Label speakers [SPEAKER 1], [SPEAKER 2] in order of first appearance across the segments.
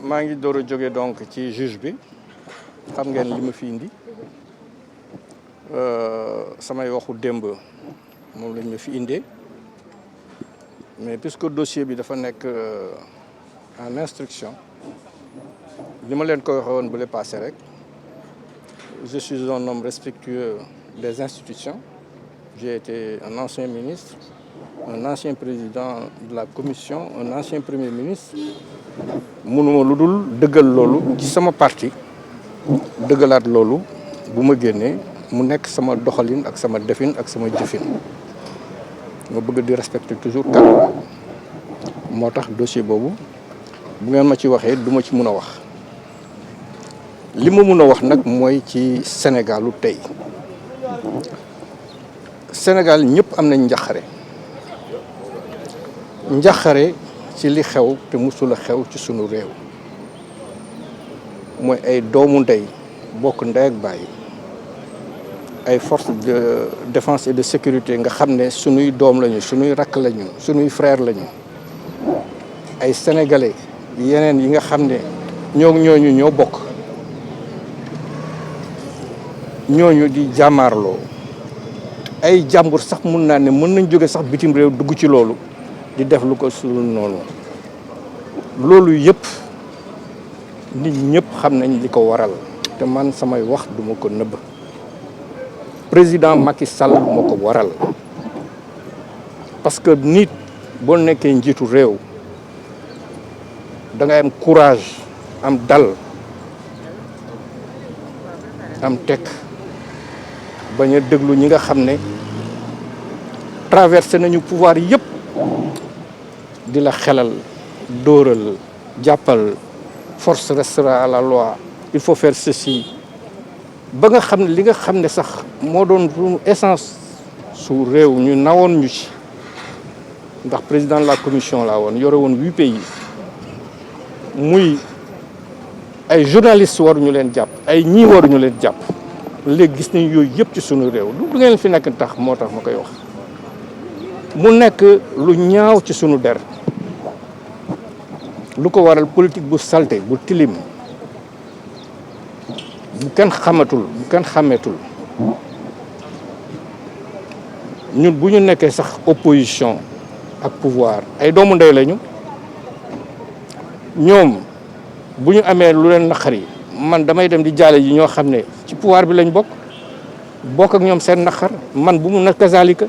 [SPEAKER 1] maa ngi door a jóge donc ci juge bi xam ngeen li ma fi indi samay waxu démb moom lañ ma fi indee mais puisque dossier bi dafa nekk en instruction li ma leen ko waxee woon bu le passé rek je suis un homme respectueux des institutions. J'ai été un ancien ministre, un ancien président de la commission, un ancien premier ministre. mënuma lu dul dëggal loolu ci sama parti dëggalaat loolu bu ma génnee mu nekk sama doxalin ak sama defin ak sama jëfin ma bëgg di respecter toujours kàddu moo tax dossier boobu bu ngeen ma ci waxee du ma ci mun a wax li ma mun a wax nag mooy ci Sénégalu tey Sénégal ñëpp am nañ njaxare ci li xew te musula xew ci sunu réew mooy ay doomu ndey bokk ndey ak baay ay forces de défense et de sécurité nga xam ne sunuy doom lañu sunuy rakk lañu sunuy frère lañu ay sénégalais yeneen yi nga xam ne ñooñu ñoo bokk ñooñu di jàmmaarloo ay jàmbur sax mun naa ne mën nañ jóge sax bitim réew dugg ci loolu di def lu ko sul noonu loolu yëpp nit ñëpp xam nañ li ko waral te man samay wax duma ko nëbb président Macky Sall moo ko waral parce que nit boo nekkee njiitu réew da ngay am courage am dal am tekk bañ a déglu ñi nga xam ne traversé nañu pouvoir yëpp di la xelal dóoral jàppal force restera à la loi il faut faire ceci ba nga xam ne li nga xam ne sax moo doon essence su réew ñu nawoon ñu ci ndax président de la commission laa woon yore woon 8 pays muy ay journalistes waruñu leen jàpp ay ñii waruñu leen jàpp léegi gis nañ yooyu yëpp ci sunu réew du ngeen fi nekk tax moo tax ma koy wax mu nekk lu ñaaw ci sunu der lu ko waral politique bu salte bu tilim bu kenn xàmmeetul ñun bu ñu nekkee sax opposition ak pouvoir ay doomu ndey lañu ñoom bu ñu amee lu leen naqari man damay dem di jaale ji ñoo xam ne ci pouvoir bi lañ bokk ak ñoom seen naqar man bu mu na kazalika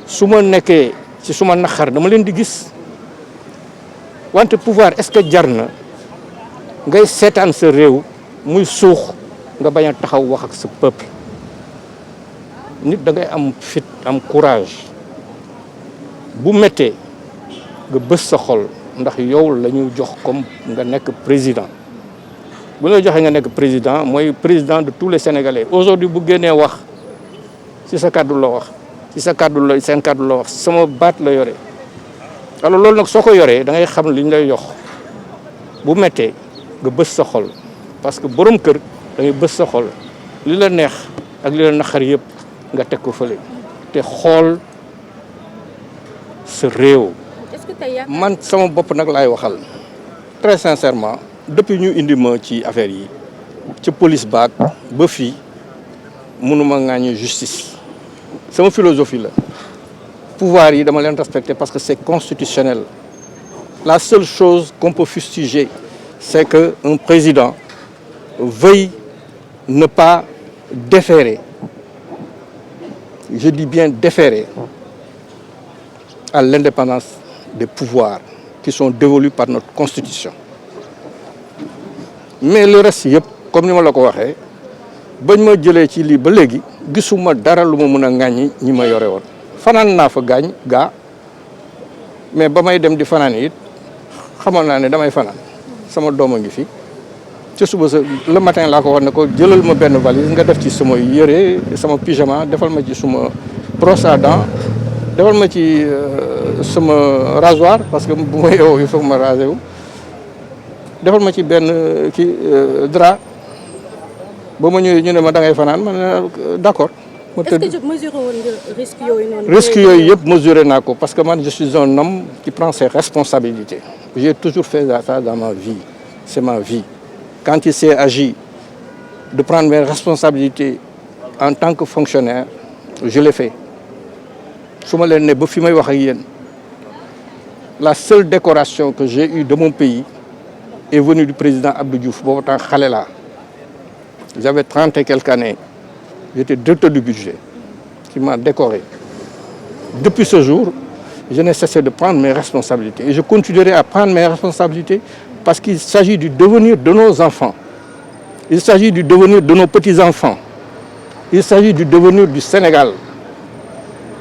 [SPEAKER 1] su ma nekkee ci suma naqar dama leen di gis wante pouvoir est-ce que jar na ngay seetaan sa réew muy suux nga bañ a taxaw wax ak sa peuple nit da ngay am fit am courage bu méttee nga bës sa xol ndax yow la ñu jox comme nga nekk président bu la joxee nga nekk président mooy président de tous les Sénégalais aujourd'hui bu génnee wax ci sa kàddu la wax ci sa kàddu la seen kàddu la wax sama baat la yore alors loolu nag soo ko yoree da ngay xam li ñu lay jox bu méttee nga bës sa xol parce que borom kër da ngay bës sa xol li la neex ak li la naqar yëpp nga teg ko fële te xool sa réew. man sama bopp nag laay waxal très sincèrement depuis ñu indi ma ci affaire yi ci police baag ba fii mënuma ŋaañu justice sama philosophie la pouvoir yi dama leen respecter parce que c'est constitutionnel la seule chose qu'on peut fustiger c'est que un président veuille ne pas déférer je dis bien déférer à l'indépendance des pouvoirs qui sont dévolus par notre constitution mais le reste yëpp comme ni ma la ko waxee bañ ma jëlee ci lii ba léegi gisuma dara lu ma mën a ŋàññi ñi ma yore woon fanaan naa fa gaa mais ba may dem di fanaan it xamoon naa ne damay fanaan sama doom a ngi fi ca suba sa le matin laa ko wax ne ko jëlal ma benn valise nga def ci sama yére sama pyjama defal ma ci suma brosse à dents defal ma ci sama rasoir parce que bu ma yeewoo il faut ma raser wu defal ma ci benn drap ba ma ñëwee ñu ne ma da ngay fanaan ma ne d'accord.
[SPEAKER 2] est-ce que mesuré woon nga risque yooyu noonu.
[SPEAKER 1] risque yooyu yëpp mesuré naa ko parce que man je suis un homme qui prend ses responsabilités. J'ai toujours fait ça dans ma vie c'est ma vie. Quand il s'est agi de prendre mes responsabilités en tant que fonctionnaire, je l'ai fait. La seule décoration que j'ai eue de mon pays est venue du président Abdou Diouf. J'avais 30 et quelques années. J'étais directeur du budget qui m'a décoré. Depuis ce jour, je n'ai cessé de prendre mes responsabilités. Et je continuerai à prendre mes responsabilités parce qu'il s'agit du devenir de nos enfants. Il s'agit du devenir de nos petits-enfants. Il s'agit du devenir du Sénégal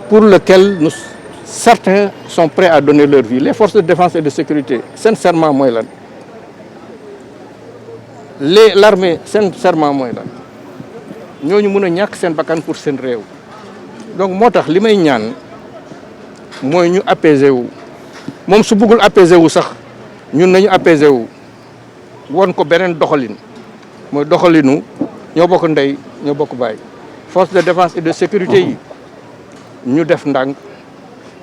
[SPEAKER 1] pour lequel certains sont prêts à donner leur vie. Les forces de défense et de sécurité, sincèrement, moi, là. L'armée, sincèrement, moi, là. Nous avons sen bakan pour sen réew. Donc, motax limay ñaan moy ñu apaiser wu. Mom su bëggul apaiser wu sax ñun nañu apaiser wu. Won ko benen doxalin. Moy doxalinu ñoo bokk ndey, ñoo bokk baay. Force de défense et de sécurité yi ñu def ndank.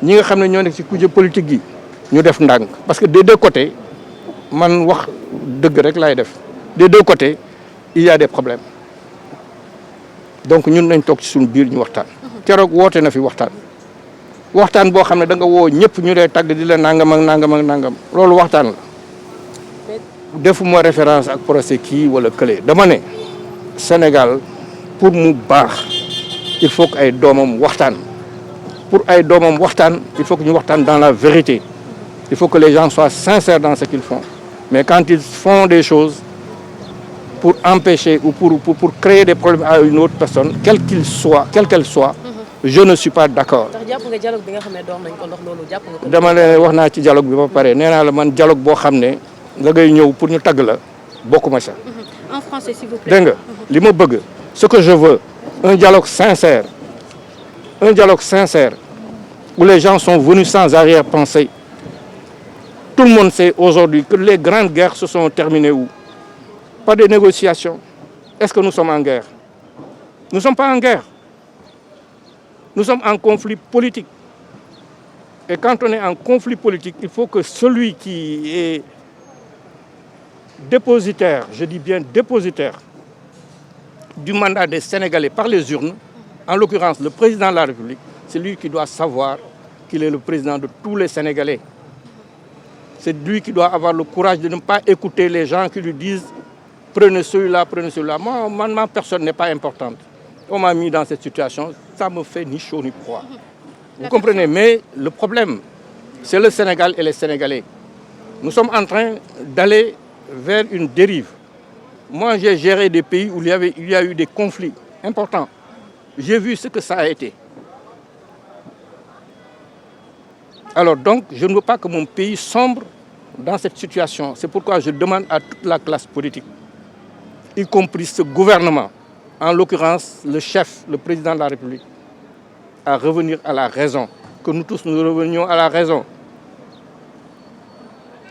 [SPEAKER 1] Ñi nga xamné ñoo nek ci kujje politique yi ñu def ndank parce que des deux côtés man wax deug rek lay def. Des deux côtés il y a des problèmes. Donc ñun nañ tok ci suñu biir ñu waxtaan. Kérok woté na fi waxtaan. Waxtaan bo xamné da nga wo ñëpp ñu lay tag di la nangam ak nangam ak nangam. Lolu waxtaan la. Defuma référence ak procès ki wala këlé. Dama né Sénégal pour mu baax il faut que ay domam waxtaan. Pour ay domam waxtaan, il faut que ñu waxtaan dans la vérité. Il faut que les gens soient sincères dans ce qu'ils font. Mais quand ils font des choses pour empêcher ou pour créer des problèmes à une autre personne, quelle qu'elle soit, je ne suis pas d'accord. Dama ne wax naa ci dialogue bi ba pare nee naa la man dialogue boo xam ne la ngay ñëw pour ñu tagg la bokkuma sa.
[SPEAKER 2] En français s'il vous plaît.
[SPEAKER 1] Dégg nga li ma bëgg ce que je veux un dialogue sincère où les gens sont venus sans arrière-pensée. Tout le monde sait aujourd'hui que les grandes guerres se sont terminées où? Pas de négociations. Est-ce que nous sommes en guerre? Nous ne sommes pas en guerre. Nous sommes en conflit politique. Et quand on est en conflit politique, il faut que celui qui est dépositaire, je dis bien dépositaire, du mandat des Sénégalais par les urnes, en l'occurrence le président de la République, c'est lui qui doit savoir qu'il est le président de tous les Sénégalais. C'est lui qui doit avoir le courage de ne pas écouter les gens qui lui disent prenez celui-là, prenez celui-là. Moi, ma personne n'est pas importante. On m'a mis dans cette situation, ça me fait ni chaud ni froid. Vous comprenez? Mais le problème, c'est le Sénégal et les Sénégalais. Nous sommes en train d'aller vers une dérive. Moi, j'ai géré des pays où il y a eu des conflits importants. J'ai vu ce que ça a été. Alors donc, je ne veux pas que mon pays sombre dans cette situation. C'est pourquoi je demande à toute la classe politique, y compris ce gouvernement, en l'occurrence le chef, le président de la République, à revenir à la raison. Que nous tous nous revenions à la raison.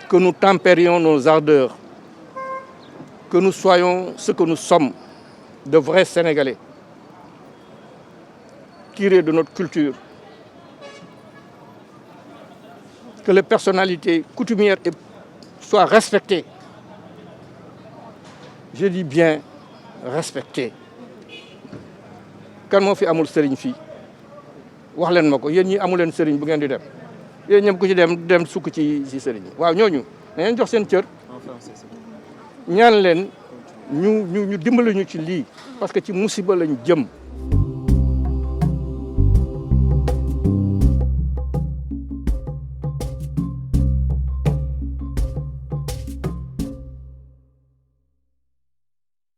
[SPEAKER 1] Que nous tempérions nos ardeurs. Que nous soyons ce que nous sommes, de vrais Sénégalais. Tirés de notre culture. Que les personnalités coutumières soient respectées. Je dis bien respectées. Kan moo fi amul sëriñ fii wax leen ma ko yéen ñi amu leen sëriñ bu ngeen di dem yéen ñëpp ku ci dem sukk ci sëriñ waaw ñooñu dañu jox seen cër ñaan leen ñu dimbali ñu ci lii parce que ci musiba lañ jëm.